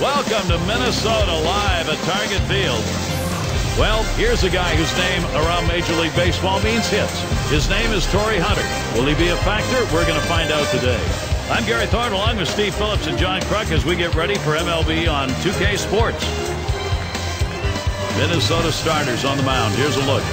Welcome to Minnesota Live at Target Field. Well, here's a guy whose name around Major League Baseball means hits. His name is Torrey Hunter. Will he be a factor? We're going to find out today. I'm Gary Thorne along with Steve Phillips and John Kruk as we get ready for MLB on 2K Sports. Minnesota starters on the mound. Here's a look.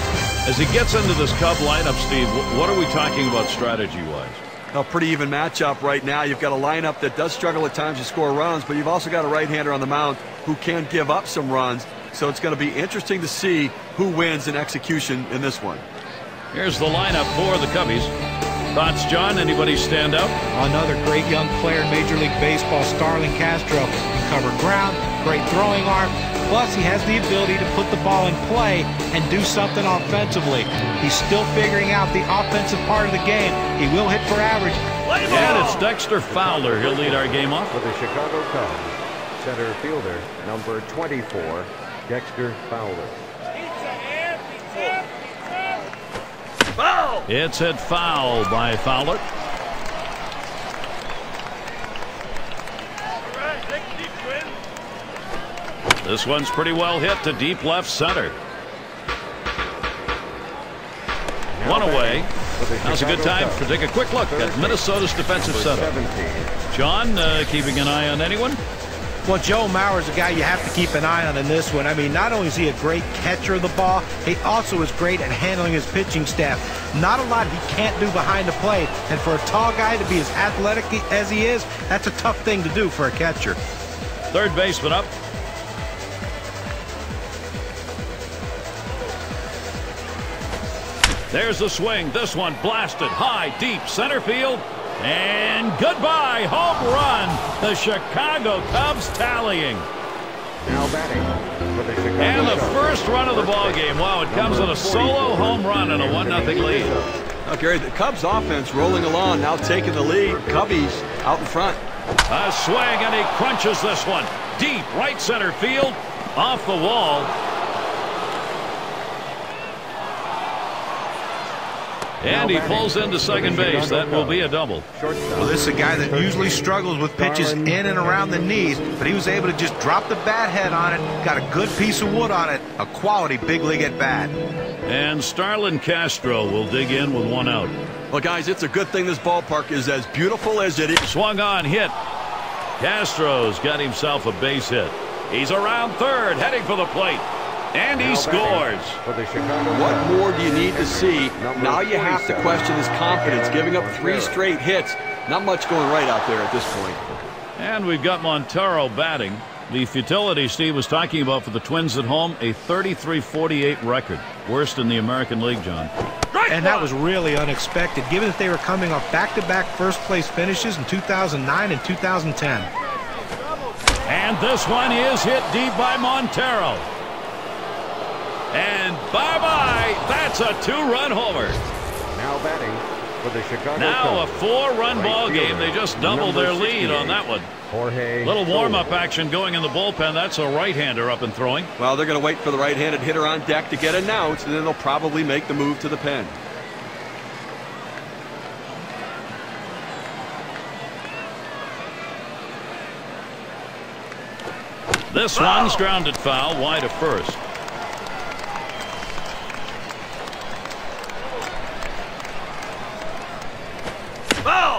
As he gets into this Cub lineup, Steve, what are we talking about strategy-wise? A pretty even matchup right now. You've got a lineup that does struggle at times to score runs, but you've also got a right-hander on the mound who can give up some runs. So it's going to be interesting to see who wins in execution in this one. Here's the lineup for the Cubbies. Thoughts, John? Anybody stand out? Another great young player in Major League Baseball, Starlin Castro. Can cover ground, great throwing arm. Plus, he has the ability to put the ball in play and do something offensively. He's still figuring out the offensive part of the game. He will hit for average. And it's Dexter Fowler. He'll lead our game off. For the Chicago Cubs, center fielder, number 24, Dexter Fowler. Foul! It's hit foul by Fowler. This one's pretty well hit to deep left center. One away. Now's a good time to take a quick look at Minnesota's defensive setup. John, keeping an eye on anyone? Well, Joe Mauer's a guy you have to keep an eye on in this one. I mean, not only is he a great catcher of the ball, he also is great at handling his pitching staff. Not a lot he can't do behind the plate. And for a tall guy to be as athletic as he is, that's a tough thing to do for a catcher. Third baseman up. There's the swing. This one blasted high, deep center field. And goodbye, home run. The Chicago Cubs tallying. Now batting for the Chicago And the Cubs. first run of the ball game. Wow, it comes with a solo home run and a 1-0 lead. Now, Gary, the Cubs offense rolling along, now taking the lead. Cubbies out in front. A swing, and he crunches this one. Deep right center field, off the wall. And he pulls into second base. That will be a double. Well, this is a guy that usually struggles with pitches in and around the knees, but he was able to just drop the bat head on it, got a good piece of wood on it, a quality big league at bat. And Starlin Castro will dig in with one out. Well, guys, it's a good thing this ballpark is as beautiful as it is. Swung on, hit. Castro's got himself a base hit. He's around third, heading for the plate. And he scores. For the Chicago What Cubs. more do you need to see? Now you have to question his confidence, giving up 3 straight hits. Not much going right out there at this point. And we've got Montero batting. The futility Steve was talking about for the Twins at home, a 33-48 record. Worst in the American League, John. And that was really unexpected, given that they were coming off back-to-back first-place finishes in 2009 and 2010. And this one is hit deep by Montero. And bye-bye. That's a 2-run homer. Now batting for the Chicago Now a Cubs. 4-run ball game. They just doubled their lead on that one. Jorge Little warm-up Soler. action going in the bullpen. That's a right-hander up and throwing. Well, they're going to wait for the right-handed hitter on deck to get announced, and then they'll probably make the move to the pen. This one's grounded foul, wide of first.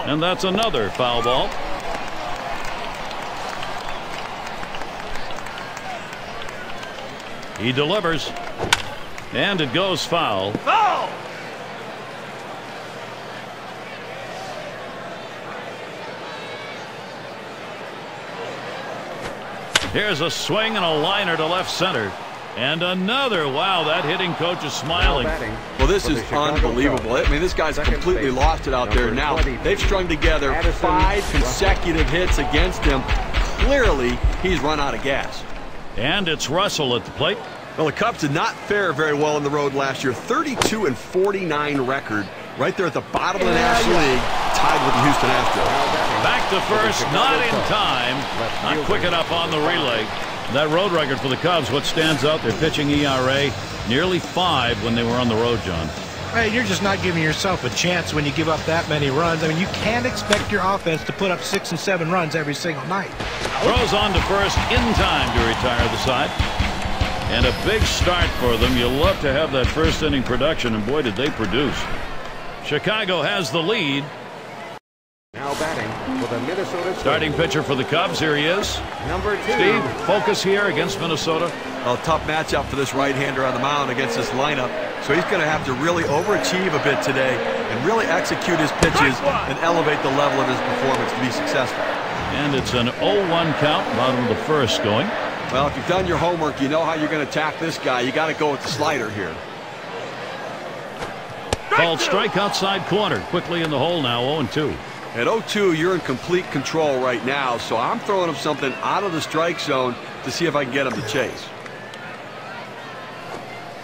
And that's another foul ball. He delivers. And it goes foul. Foul! Here's a swing and a liner to left center. And another. Wow, that hitting coach is smiling. Well, this is unbelievable. I mean, this guy's completely lost it out there now. They've strung together 5 consecutive hits against him. Clearly, he's run out of gas. And it's Russell at the plate. Well, the Cubs did not fare very well on the road last year. 32-49 record. Right there at the bottom of the National League, tied with the Houston Astros. Back to first, not in time. Not quick enough on the relay. That road record for the Cubs, what stands out, their pitching ERA, nearly 5 when they were on the road, John. Hey, you're just not giving yourself a chance when you give up that many runs. I mean, you can't expect your offense to put up 6 and 7 runs every single night. Throws on to first in time to retire the side. And a big start for them. You love to have that first inning production, and boy, did they produce. Chicago has the lead. Now batting for the Minnesota Starting pitcher for the Cubs. Here he is. Number 2. Steve, focus here against Minnesota. A tough matchup for this right-hander on the mound against this lineup. So he's going to have to really overachieve a bit today and really execute his pitches and elevate the level of his performance to be successful. And it's an 0-1 count, bottom of the first going. Well, if you've done your homework, you know how you're going to attack this guy. You got to go with the slider here. Called strike outside corner. Quickly in the hole now, 0-2. At 0-2, you're in complete control right now, so I'm throwing him something out of the strike zone to see if I can get him to chase.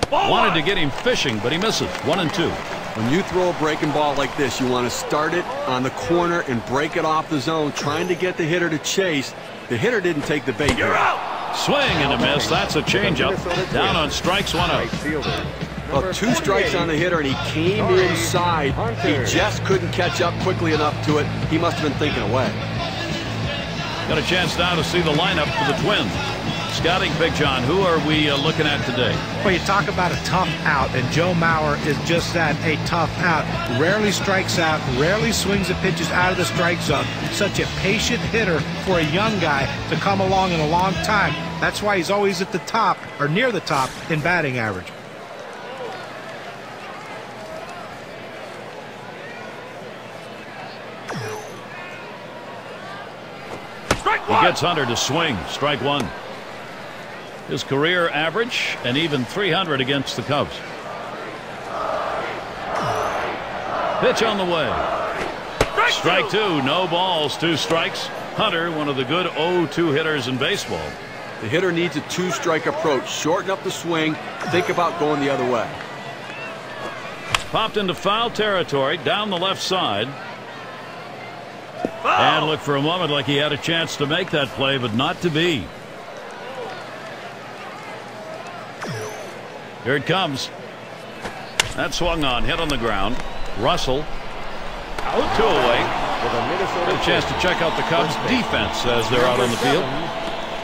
Wanted to get him fishing, but he misses. 1-2. When you throw a breaking ball like this, you want to start it on the corner and break it off the zone, trying to get the hitter to chase. The hitter didn't take the bait. You're out. Swing and a miss. That's a changeup. Down on strikes, 1 out. Well, 2 strikes on the hitter, and he came inside. He just couldn't catch up quickly enough to it. He must have been thinking away. Got a chance now to see the lineup for the Twins. Scouting Big John, who are we looking at today? Well, you talk about a tough out, and Joe Mauer is just that, a tough out. Rarely strikes out, rarely swings at pitches out of the strike zone. Such a patient hitter for a young guy to come along in a long time. That's why he's always at the top, or near the top, in batting average. He gets Hunter to swing. Strike 1. His career average, an even 300 against the Cubs. Pitch on the way. Strike 2. No balls. 2 strikes. Hunter, one of the good 0-2 hitters in baseball. The hitter needs a 2-strike approach. Shorten up the swing. Think about going the other way. Popped into foul territory down the left side. And looked for a moment like he had a chance to make that play, but not to be. Here it comes. That swung on, hit on the ground. Russell out, 2 away. Get a chance to check out the Cubs defense as they're out on the field.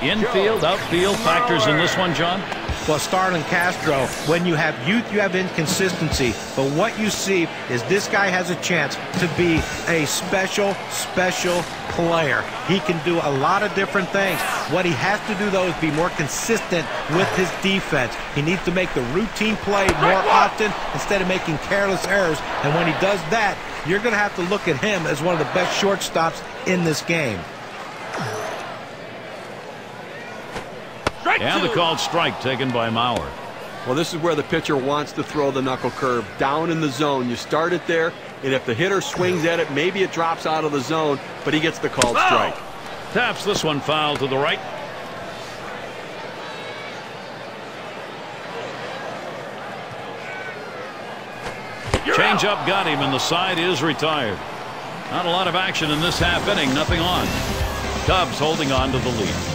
Infield, outfield factors in this one, John. Well, Starlin Castro, when you have youth, you have inconsistency. But what you see is this guy has a chance to be a special player. He can do a lot of different things. What he has to do, though, is be more consistent with his defense. He needs to make the routine play more often instead of making careless errors. And when he does that, you're going to have to look at him as one of the best shortstops in this game. And the called strike taken by Mauer. Well, this is where the pitcher wants to throw the knuckle curve down in the zone. You start it there, and if the hitter swings at it, maybe it drops out of the zone, but he gets the called strike. Taps this one foul to the right. Changeup got him, and the side is retired. Not a lot of action in this half inning. Nothing on. Cubs holding on to the lead.